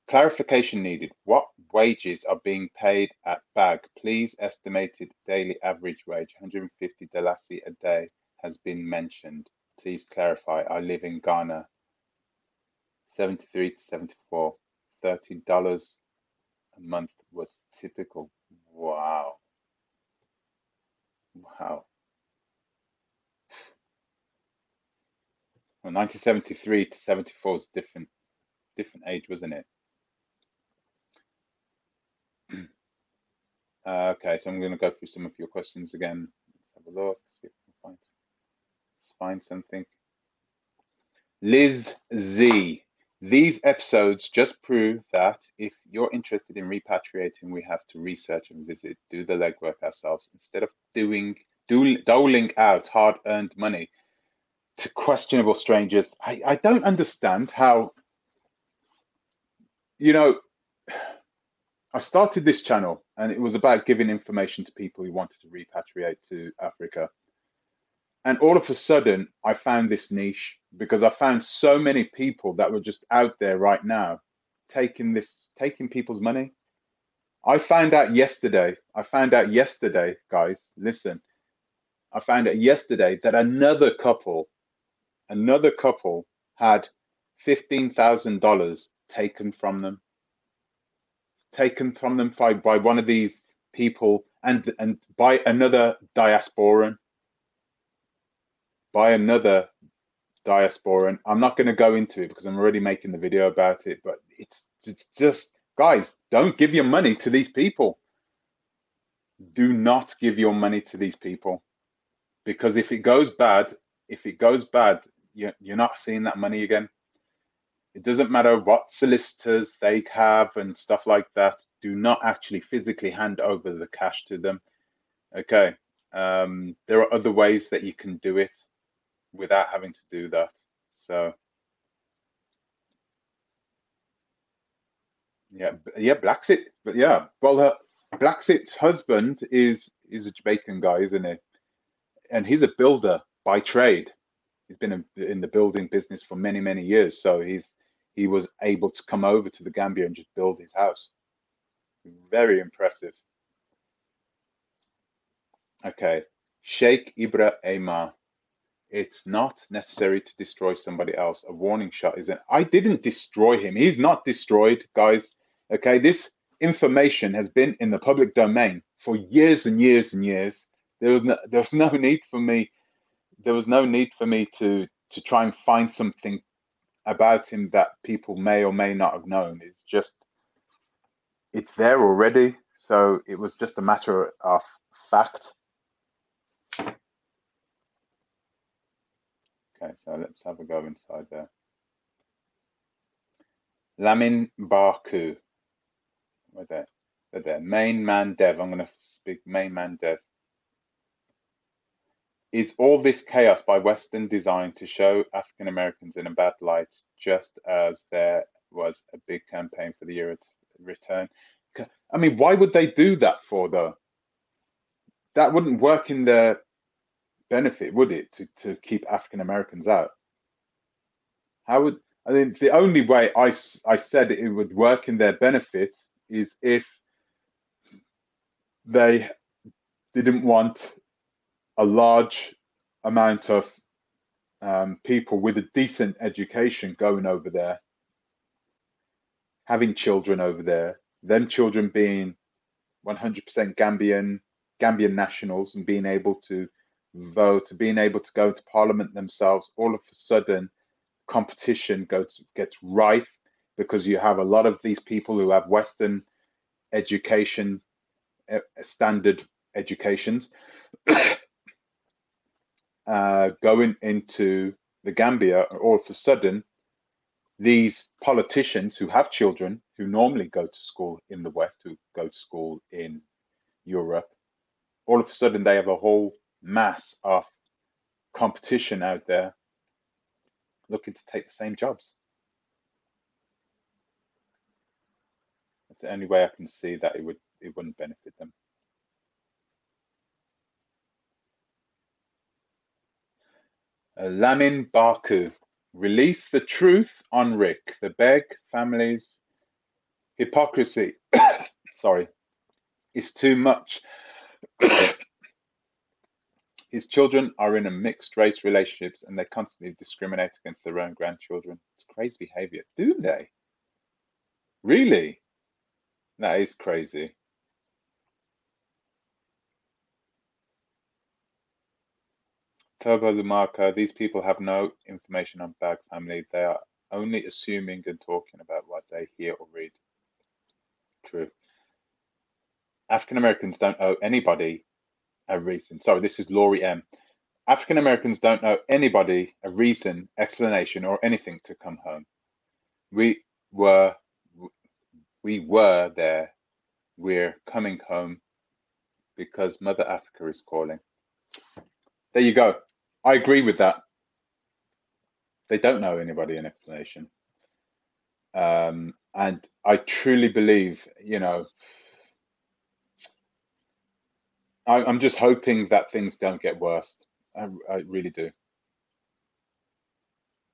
Clarification needed. What wages are being paid at BAG? Please, estimated daily average wage, 150 Dalasi a day, has been mentioned. Please clarify. I live in Ghana. 73 to 74. $30 a month was typical. Wow. Wow. Well, 1973 to 74 is different age, wasn't it? Okay, so I'm going to go through some of your questions again. Let's have a look, see if we can find something. Liz Z. These episodes just prove that if you're interested in repatriating, we have to research and do the legwork ourselves instead of doling out hard-earned money to questionable strangers. I don't understand how, you know, I started this channel and it was about giving information to people who wanted to repatriate to Africa. And all of a sudden, I found this niche because I found so many people that were just out there right now taking people's money. I found out yesterday, guys, listen, I found out yesterday that another couple had $15,000 taken from them by one of these people and by another diasporan. I'm not going to go into it because I'm already making the video about it, but it's just, guys, don't give your money to these people. Do not give your money to these people, because if it goes bad, you're not seeing that money again. It doesn't matter what solicitors they have and stuff like that. Do not actually physically hand over the cash to them. Okay. There are other ways that you can do it without having to do that. So yeah, Blacksit, but yeah, well, Blacksit's husband is a Jamaican guy, isn't he? And he's a builder by trade. He's been in the building business for many, many years. So he was able to come over to the Gambia and just build his house. Very impressive. Okay, Sheikh Ibrahima. It's not necessary to destroy somebody else. A warning shot isn't. I didn't destroy him. He's not destroyed, guys. Okay, this information has been in the public domain for years and years and years. There was no need for me. There was no need for me to try and find something about him that people may or may not have known. It's there already. So it was just a matter of fact. Okay, so let's have a go inside there. Lamin Baku. Where there? They're there. Main man dev. I'm going to speak main man dev. Is all this chaos by Western design to show African Americans in a bad light, just as there was a big campaign for the year return? I mean, why would they do that for, though? That wouldn't work in their benefit, would it, to keep African Americans out? How would, I mean, the only way I said it would work in their benefit is if they didn't want a large amount of people with a decent education going over there, having children over there, them children being 100% Gambian nationals and being able to vote, being able to go to parliament themselves. All of a sudden, competition gets rife because you have a lot of these people who have Western education, standard educations, going into the Gambia. All of a sudden, these politicians who have children who normally go to school in the West, who go to school in Europe, all of a sudden they have a whole mass of competition out there looking to take the same jobs. That's the only way I can see that it wouldn't benefit them. Lamin Baku. Release the truth on Rick. The Beg family's hypocrisy, sorry, is too much. His children are in a mixed race relationships and they constantly discriminate against their own grandchildren. It's crazy behavior. Do they? Really? That is crazy. Togo Lumaka, these people have no information on Bag family. They are only assuming and talking about what they hear or read. True. African Americans don't owe anybody a reason. Sorry, this is Laurie M. African Americans don't owe anybody a reason, explanation, or anything to come home. We were there. We're coming home because Mother Africa is calling. There you go. I agree with that. They don't know anybody an explanation. And I truly believe, I'm just hoping that things don't get worse. I really do.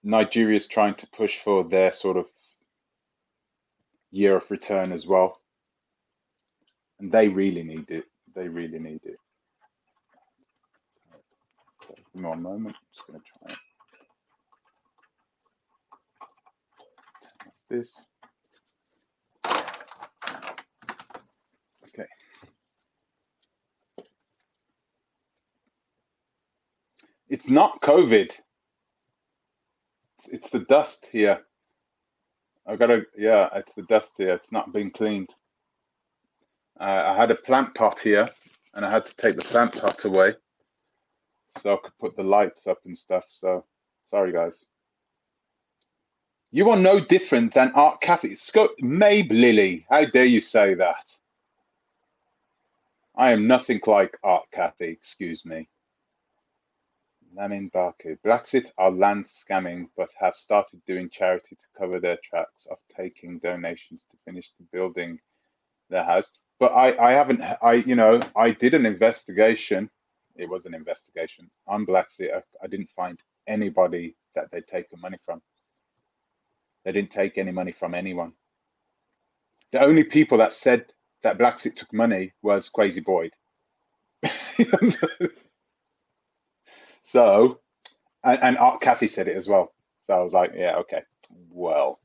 Nigeria's trying to push for their sort of year of return as well. And they really need it. They really need it. So, give me 1 moment. I'm just going to try this. Okay. It's not COVID. It's the dust here. It's the dust here. It's not being cleaned. I had a plant pot here and I had to take the plant pot away so I could put the lights up and stuff. So sorry, guys. You are no different than Art Cafe. Mabe Lily, how dare you say that? I am nothing like Art Kathy, excuse me. Lamin Baku. Blacksit are land scamming, but have started doing charity to cover their tracks of taking donations to finish the building their house. But I haven't, I did an investigation. It was an investigation on Blacksit. I didn't find anybody that they'd taken money from. They didn't take any money from anyone. The only people that said that Blacksit took money was Crazy Boyd. So, and Art Kathy said it as well. So I was like, yeah, okay, well.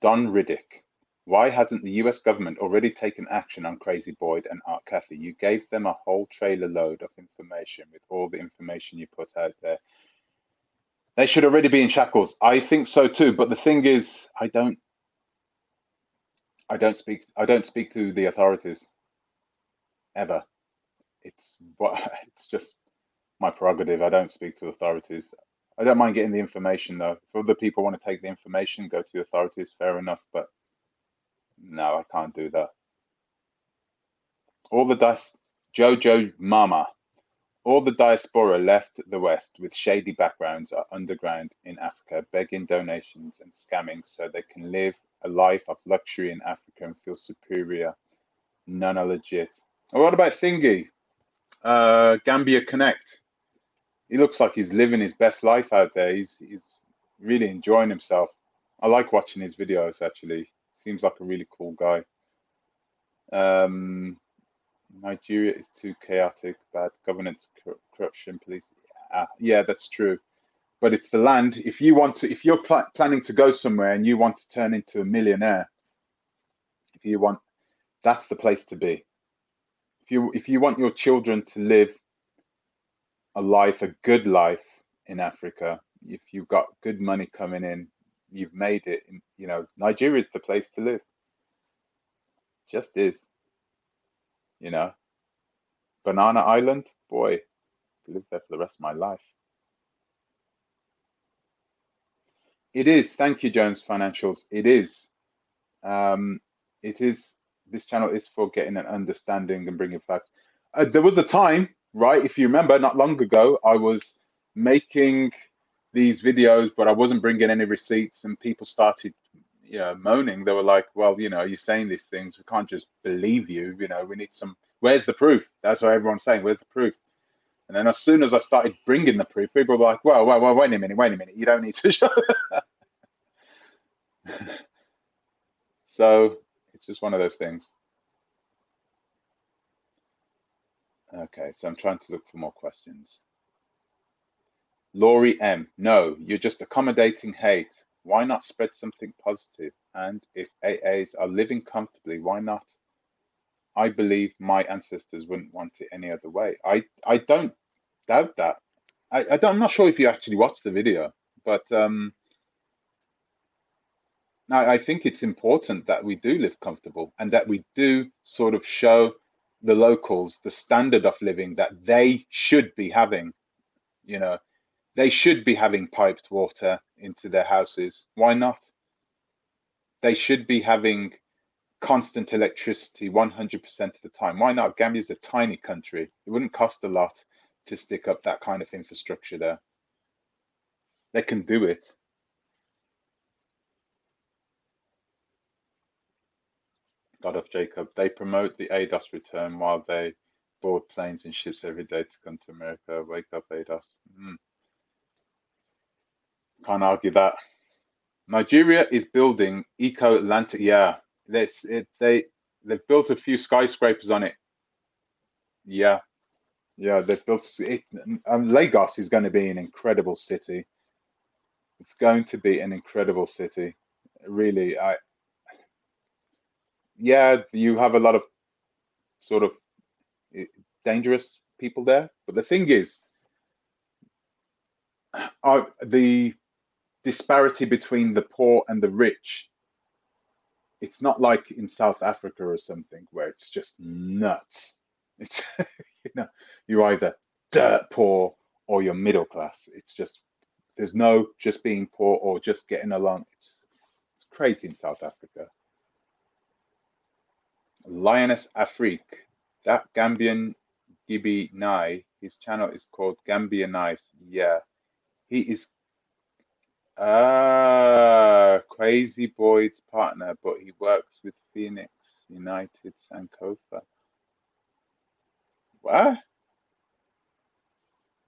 Don Riddick. Why hasn't the US government already taken action on Crazy Boyd and Art Kathy? You gave them a whole trailer load of information with all the information you put out there. They should already be in shackles. I think so too. But the thing is, I don't speak to the authorities ever. It's just my prerogative. I don't speak to authorities. I don't mind getting the information though. If other people want to take the information, go to the authorities, fair enough. But no, I can't do that. All the dust, Jojo Mama. All the diaspora left the West with shady backgrounds are underground in Africa, begging donations and scamming so they can live a life of luxury in Africa and feel superior. None are legit. Oh, what about Thingy? Gambia Connect. He looks like he's living his best life out there. He's really enjoying himself. I like watching his videos actually. Seems like a really cool guy. Nigeria is too chaotic, bad governance, corruption, police. Yeah, that's true. But it's the land. If you want to, if you're planning to go somewhere and you want to turn into a millionaire, if you want, that's the place to be. If you want your children to live a life, a good life in Africa, if you've got good money coming in, you've made it. Nigeria is the place to live. Just is. You know, Banana Island, boy, I could live there for the rest of my life. It is. Thank you, Jones Financials. It is. Um, it is. This channel is for getting an understanding and bringing facts. There was a time, right? If you remember, not long ago, I was making these videos, but I wasn't bringing any receipts, and people started, moaning. They were like, "Well, you're saying these things. We can't just believe you. We need some. Where's the proof?" That's what everyone's saying. Where's the proof? And then as soon as I started bringing the proof, people were like, "Well, wait a minute. You don't need to show." So it's just one of those things. Okay, so I'm trying to look for more questions. Laurie M. No, you're just accommodating hate. Why not spread something positive? And if AAs are living comfortably, why not? I believe my ancestors wouldn't want it any other way. I don't doubt that. I'm not sure if you actually watched the video, but I think it's important that we do live comfortable and that we do sort of show the locals the standard of living that they should be having. They should be having piped water into their houses. Why not? They should be having constant electricity 100% of the time. Why not? Gambia's a tiny country. It wouldn't cost a lot to stick up that kind of infrastructure there. They can do it. God of Jacob. They promote the ADOS return while they board planes and ships every day to come to America. Wake up, ADOS. Can't argue that. Nigeria is building eco-Atlantic. Yeah, they've built a few skyscrapers on it. Yeah, yeah, they've built it. Lagos is going to be an incredible city. It's going to be an incredible city. Really, yeah, you have a lot of sort of dangerous people there. But the thing is, the disparity between the poor and the rich, it's not like in South Africa or something where it's just nuts. It's you're either dirt poor or you're middle class. It's just there's no just being poor or just getting along. It's crazy in South Africa. Lioness Afrique. That Gambian Gibi Nai, his channel is called Gambia Nice. Yeah, he is Crazy Boyd's partner, but he works with Phoenix United Sankofa. What?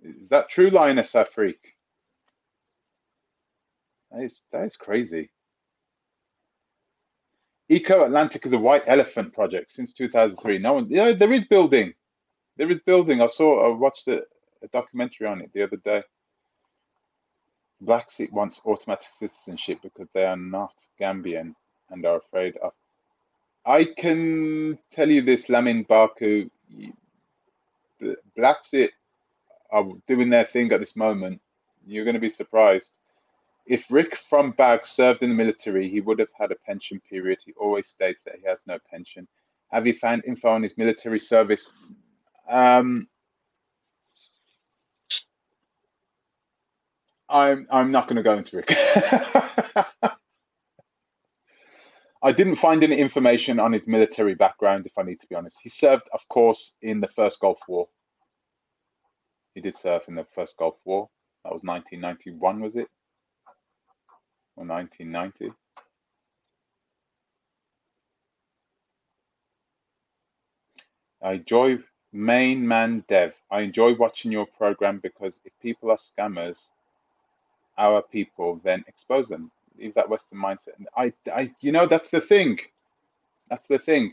Is that true, Lioness Afrique? That is crazy. Eco Atlantic is a white elephant project since 2003. No one, yeah, there is building. There is building. I watched a documentary on it the other day. Black Sea wants automatic citizenship because they are not Gambian and are afraid of. I can tell you this, Lamin Baku, Black Sea are doing their thing at this moment. You're going to be surprised. If Rick from Bag served in the military, he would have had a pension period. He always states that he has no pension. Have you found info on his military service? I'm not going to go into it. I didn't find any information on his military background, if I need to be honest. He served, of course, in the first Gulf War. He did serve in the first Gulf War. That was 1991, was it? Or 1990? I enjoy Main Man Dev. I enjoy watching your program because if people are scammers, our people, then expose them. Leave that Western mindset. And that's the thing. That's the thing.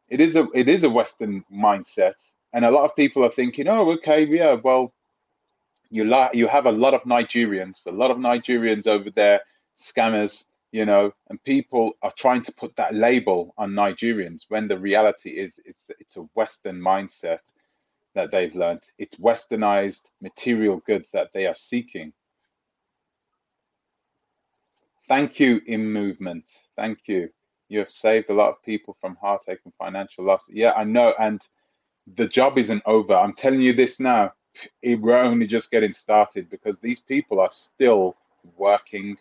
It is a Western mindset, and a lot of people are thinking, oh, okay, yeah, well, you have a lot of Nigerians over there, scammers, and people are trying to put that label on Nigerians when the reality is it's a Western mindset that they've learned. It's westernized material goods that they are seeking. Thank you, In Movement. Thank you. You have saved a lot of people from heartache and financial loss. Yeah, I know. And the job isn't over. I'm telling you this now. We're only just getting started because these people are still working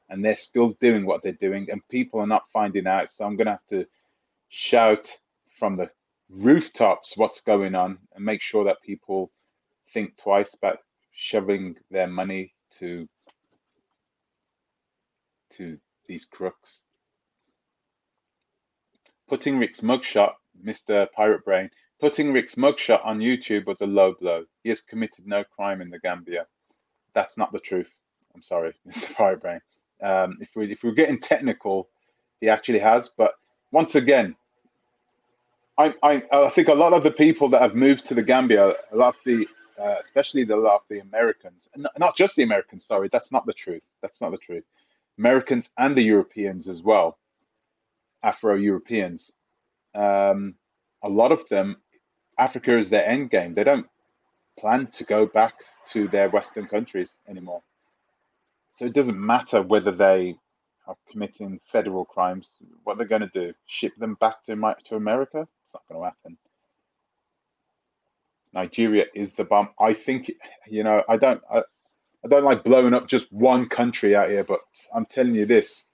and they're still doing what they're doing, and people are not finding out. So I'm going to have to shout from the rooftops what's going on and make sure that people think twice about shoving their money to these crooks. Putting Rick's mugshot, Mr. Pirate Brain, putting Rick's mugshot on YouTube was a low blow. He has committed no crime in the Gambia. That's not the truth. I'm sorry, Mr. Pirate Brain. If we're getting technical, he actually has. But once again, I think a lot of the people that have moved to the Gambia, a lot of the especially a lot of the Americans, not just the Americans. Sorry, that's not the truth. That's not the truth. Americans and the Europeans as well, Afro-Europeans. A lot of them, Africa is their end game. They don't plan to go back to their Western countries anymore. So it doesn't matter whether they are committing federal crimes. What they're going to do? Ship them back to America? It's not going to happen. Nigeria is the bomb. I think, I don't like blowing up just one country out here, but I'm telling you this.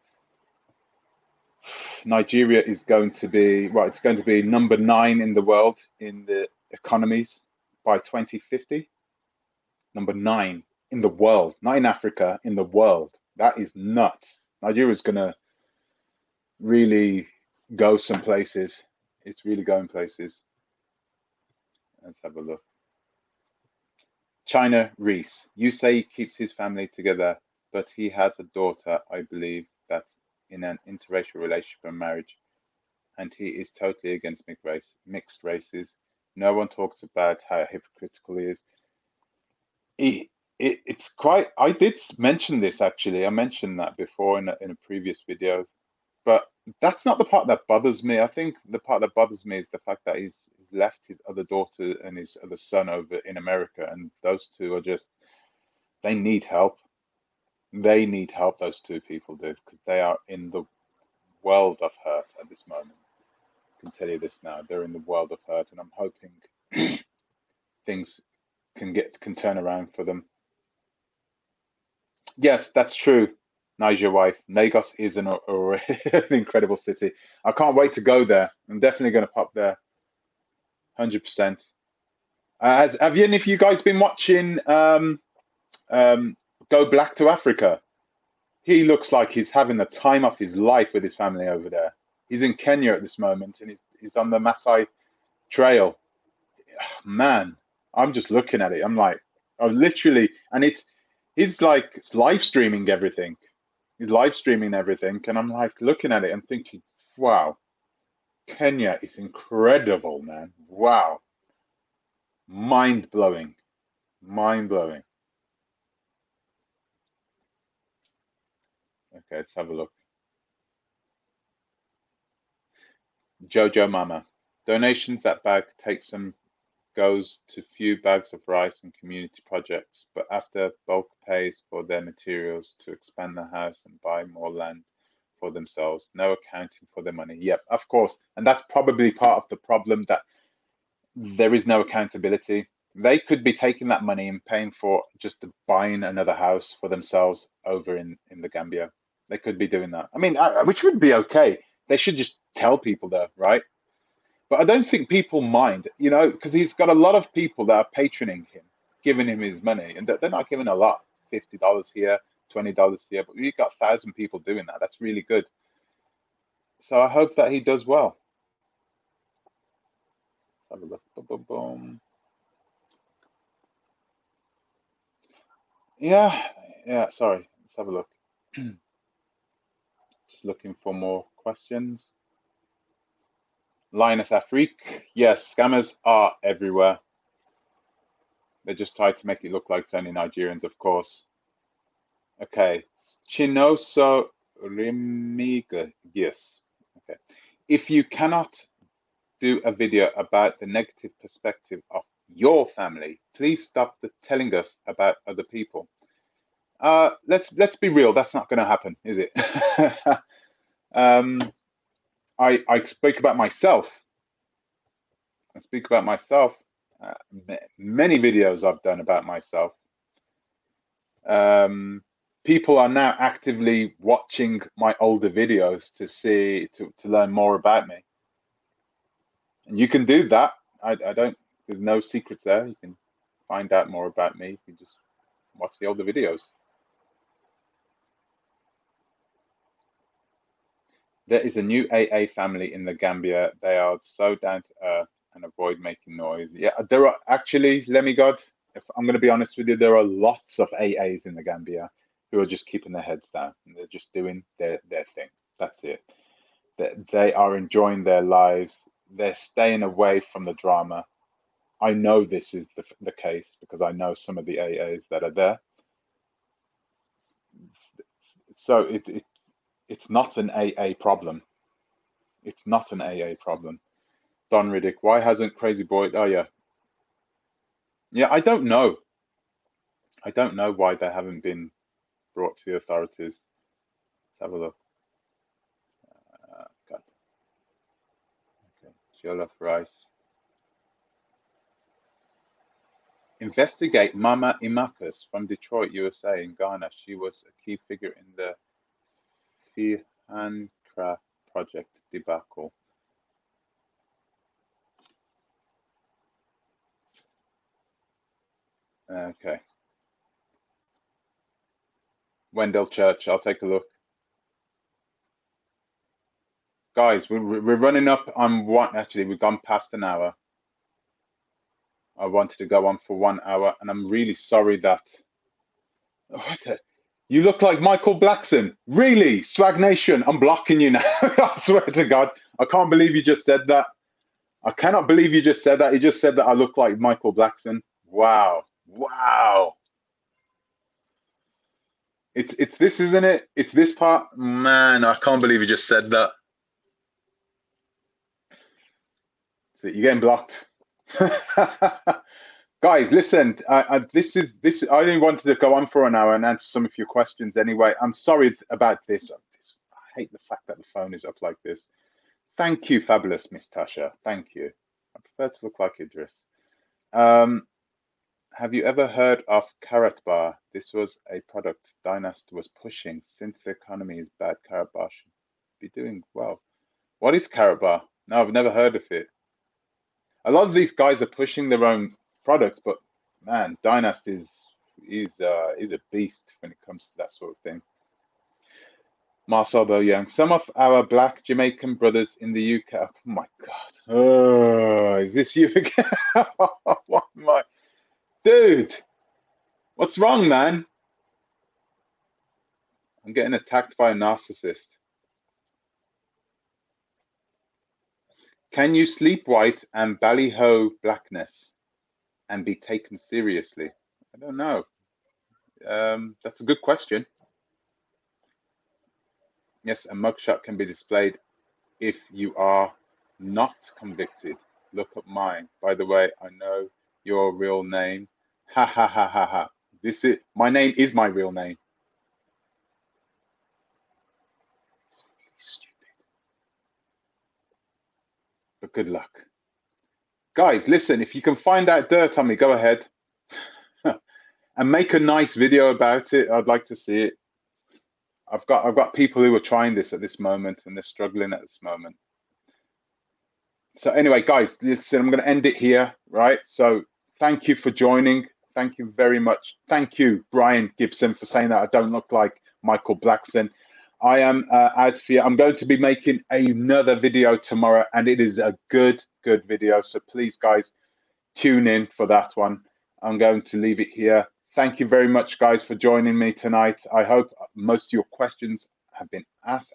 Nigeria is going to be, it's going to be number 9 in the world in the economies by 2050. Number 9 in the world, not in Africa, in the world. That is nuts. Nigeria is going to really go some places. It's really going places. Let's have a look. China Reese, you say he keeps his family together, but he has a daughter, I believe, that's in an interracial relationship and marriage, and he is totally against mixed races. No one talks about how hypocritical he is. It's quite. I did mention this actually. I mentioned that before in a previous video, but that's not the part that bothers me. I think the part that bothers me is the fact that he's left his other daughter and his other son over in America, and those two are just. They need help. They need help. Those two people do because they are in the world of hurt at this moment. I can tell you this now. They're in the world of hurt, and I'm hoping things can turn around for them. Yes, that's true. Niger wife. Lagos is an incredible city. I can't wait to go there. I'm definitely going to pop there. 100%. Have any of you guys been watching Go Black to Africa? He looks like he's having the time of his life with his family over there. He's in Kenya at this moment, and he's on the Maasai Trail. Man, I'm just looking at it. I'm like, I'm literally, and he's like live streaming everything. He's live streaming everything, and I'm like looking at it and thinking, wow, Kenya is incredible, man. Wow, mind blowing, mind blowing. Okay, let's have a look. Jojo Mama, donations that bag takes some goes to few bags of rice and community projects, but after bulk pays for their materials to expand the house and buy more land for themselves, no accounting for their money. Yep, of course. And that's probably part of the problem, that there is no accountability. They could be taking that money and paying for just buying another house for themselves over in the Gambia. They could be doing that. I mean, which would be okay. They should just tell people though, right? But I don't think people mind, because he's got a lot of people that are patroning him, giving him his money, and they're not giving a lot, $50 here, $20 here, but you've got 1,000 people doing that. That's really good. So I hope that he does well. Have a look. Boom, boom, boom. Yeah. Sorry. Let's have a look. Just looking for more questions. Linus Afrique. Yes, scammers are everywhere. They just try to make it look like it's only Nigerians, of course. Okay. Chinoso Remigius. Okay. If you cannot do a video about the negative perspective of your family, please stop telling us about other people. Let's be real. That's not going to happen, is it? I speak about myself. I speak about myself. Many videos I've done about myself. People are now actively watching my older videos to learn more about me. And you can do that. I don't. There's no secrets there. You can find out more about me. You just watch the older videos. There is a new AA family in the Gambia. They are so down to earth and avoid making noise. Yeah, there are actually, let me God, if I'm going to be honest with you, there are lots of AAs in the Gambia who are just keeping their heads down. And they're just doing their thing. That's it. They are enjoying their lives. They're staying away from the drama. I know this is the case because I know some of the AAs that are there. So it's not an AA problem. It's not an AA problem. Don Riddick, why hasn't Crazy Boy? Oh yeah, yeah. I don't know. I don't know why they haven't been brought to the authorities. Let's have a look. God. Okay. Jollof rice. Investigate Mama Imakus from Detroit, USA, in Ghana. She was a key figure in the Fihankra project debacle. Okay. Wendell Church. I'll take a look. Guys, we're running up on one. Actually, we've gone past an hour. I wanted to go on for 1 hour, and I'm really sorry that. You look like Michael Blackson. Really? Swag Nation, I'm blocking you now. I swear to God. I can't believe you just said that. I cannot believe you just said that. You just said that I look like Michael Blackson. Wow. Wow. It's this, isn't it? It's this part. Man, I can't believe you just said that. So you're getting blocked. Guys, listen. This. I only wanted to go on for an hour and answer some of your questions. Anyway, I'm sorry about this. I hate the fact that the phone is up like this. Thank you, fabulous Miss Tasha. Thank you. I prefer to look like Idris. Have you ever heard of Carrot Bar? This was a product Dynast was pushing. Since the economy is bad, Carrot Bar should be doing well. What is Carrot Bar? No, I've never heard of it. A lot of these guys are pushing their own products, but man, Dynast is a beast when it comes to that sort of thing. Marcel Young. Some of our black Jamaican brothers in the UK. Oh my God. Oh, is this you again? What my dude? What's wrong, man? I'm getting attacked by a narcissist. Can you sleep white and ballyho blackness and be taken seriously? I don't know. That's a good question. Yes, a mugshot can be displayed if you are not convicted. Look at mine. By the way, I know your real name. Ha ha ha ha ha. This is my name is my real name. It's really stupid. But good luck. Guys, listen, if you can find that dirt on me, go ahead. And make a nice video about it. I'd like to see it. I've got people who are trying this at this moment and they're struggling at this moment. So anyway, guys, listen, I'm going to end it here, right? So thank you for joining. Thank you very much. Thank you, Brian Gibson, for saying that I don't look like Michael Blackson. I am Adfia. I'm going to be making another video tomorrow, and it is a good video. So please, guys, tune in for that one. I'm going to leave it here. Thank you very much, guys, for joining me tonight. I hope most of your questions have been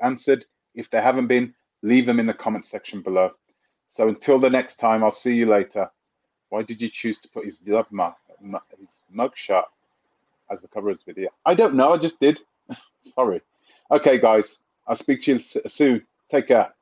answered. If they haven't been, leave them in the comment section below. So until the next time, I'll see you later. Why did you choose to put his mugshot as the cover of his video? I don't know, I just did. Sorry. Okay, guys, I'll speak to you soon. Take care.